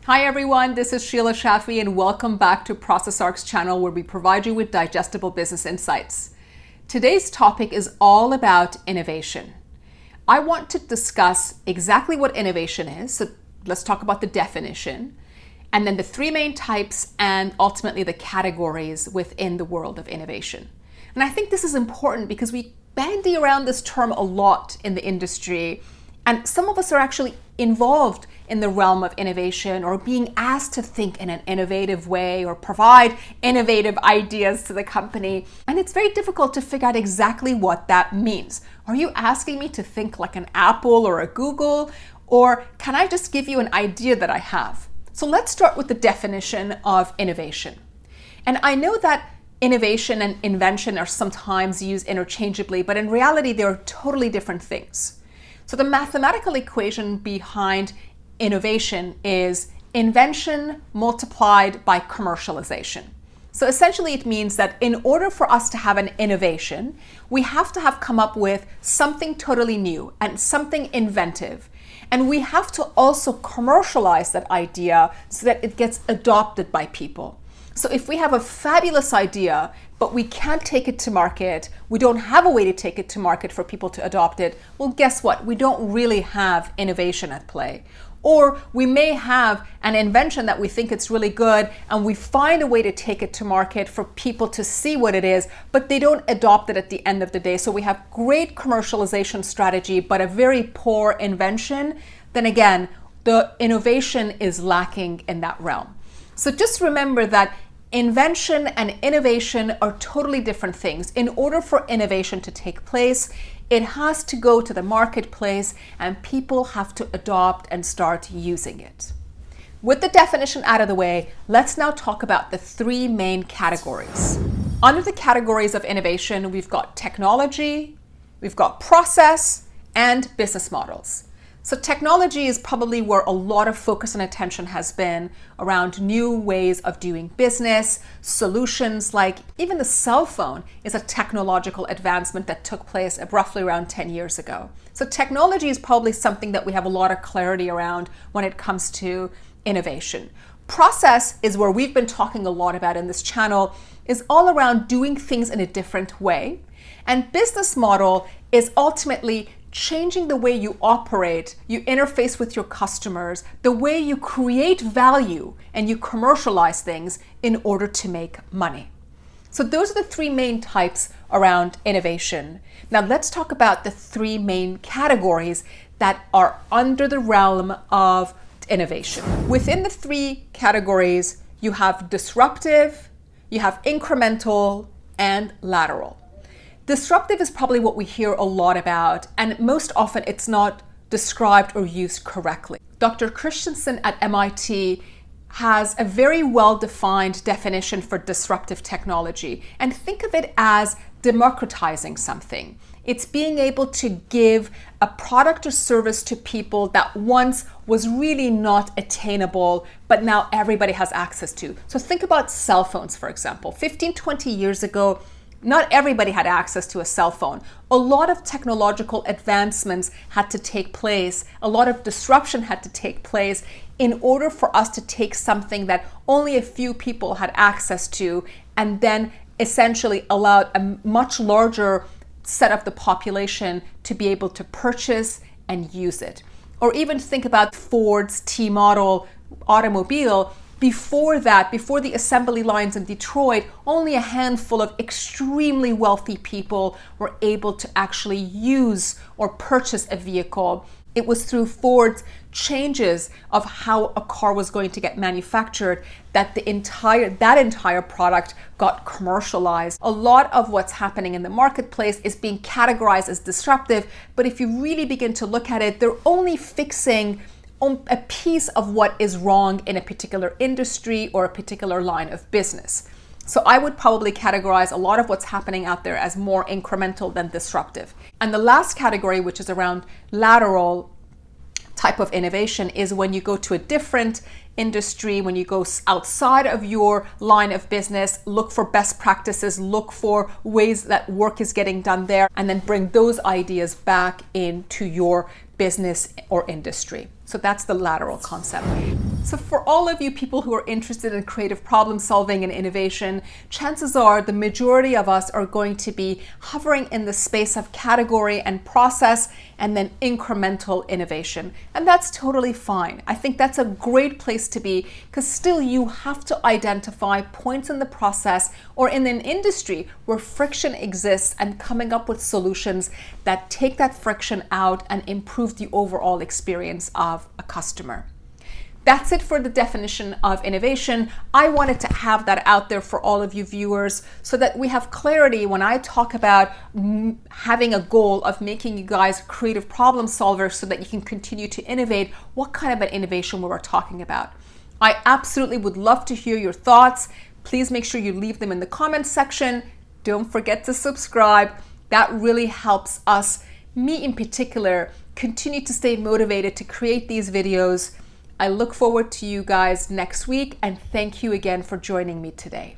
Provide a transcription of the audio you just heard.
Hi everyone, this is Sheila Shaffie and welcome back to ProcessArc's channel where we provide you with digestible business insights. Today's topic is all about innovation. I want to discuss exactly what innovation is, so let's talk about the definition, and then the three main types and ultimately the categories within the world of innovation. And I think this is important because we bandy around this term a lot in the industry, and some of us are actually involved in the realm of innovation or being asked to think in an innovative way or provide innovative ideas to the company. And it's very difficult to figure out exactly what that means. Are you asking me to think like an Apple or a Google? Or can I just give you an idea that I have? So let's start with the definition of innovation. And I know that innovation and invention are sometimes used interchangeably, but in reality, they're totally different things. So the mathematical equation behind innovation is invention multiplied by commercialization. So essentially it means that in order for us to have an innovation, we have to have come up with something totally new and something inventive. And we have to also commercialize that idea so that it gets adopted by people. So if we have a fabulous idea, but we can't take it to market, we don't have a way to take it to market for people to adopt it, well, guess what? We don't really have innovation at play. Or we may have an invention that we think it's really good and we find a way to take it to market for people to see what it is, but they don't adopt it at the end of the day. So we have great commercialization strategy, but a very poor invention. Then again, the innovation is lacking in that realm. So just remember that invention and innovation are totally different things. In order for innovation to take place, it has to go to the marketplace and people have to adopt and start using it. With the definition out of the way, let's now talk about the three main categories. Under the categories of innovation, we've got technology, we've got process, and business models. So technology is probably where a lot of focus and attention has been around new ways of doing business, solutions like even the cell phone is a technological advancement that took place roughly around 10 years ago. So technology is probably something that we have a lot of clarity around when it comes to innovation. Process is where we've been talking a lot about in this channel, is all around doing things in a different way. And business model is ultimately changing the way you operate, you interface with your customers, the way you create value and you commercialize things in order to make money. So those are the three main types around innovation. Now let's talk about the three main categories that are under the realm of innovation. Within the three categories, you have disruptive, you have incremental, and lateral. Disruptive is probably what we hear a lot about, and most often it's not described or used correctly. Dr. Christensen at MIT has a very well-defined definition for disruptive technology, and think of it as democratizing something. It's being able to give a product or service to people that once was really not attainable, but now everybody has access to. So think about cell phones, for example. 15, 20 years ago, not everybody had access to a cell phone. A lot of technological advancements had to take place. A lot of disruption had to take place in order for us to take something that only a few people had access to and then essentially allowed a much larger set of the population to be able to purchase and use it. Or even think about Ford's T-model automobile. Before that, before the assembly lines in Detroit, only a handful of extremely wealthy people were able to actually use or purchase a vehicle. It was through Ford's changes of how a car was going to get manufactured that that entire product got commercialized. A lot of what's happening in the marketplace is being categorized as disruptive, but if you really begin to look at it, they're only fixing a piece of what is wrong in a particular industry or a particular line of business. So I would probably categorize a lot of what's happening out there as more incremental than disruptive. And the last category, which is around lateral type of innovation, is when you go to a different industry, when you go outside of your line of business, look for best practices, look for ways that work is getting done there, and then bring those ideas back into your business or industry. So that's the lateral concept. So for all of you people who are interested in creative problem solving and innovation, chances are the majority of us are going to be hovering in the space of category and process and then incremental innovation. And that's totally fine. I think that's a great place to be, because still you have to identify points in the process or in an industry where friction exists and coming up with solutions that take that friction out and improve the overall experience of a customer. That's it for the definition of innovation. I wanted to have that out there for all of you viewers so that we have clarity when I talk about having a goal of making you guys creative problem solvers so that you can continue to innovate, what kind of an innovation we're talking about. I absolutely would love to hear your thoughts. Please make sure you leave them in the comments section. Don't forget to subscribe. That really helps us, me in particular, continue to stay motivated to create these videos. I look forward to you guys next week, and thank you again for joining me today.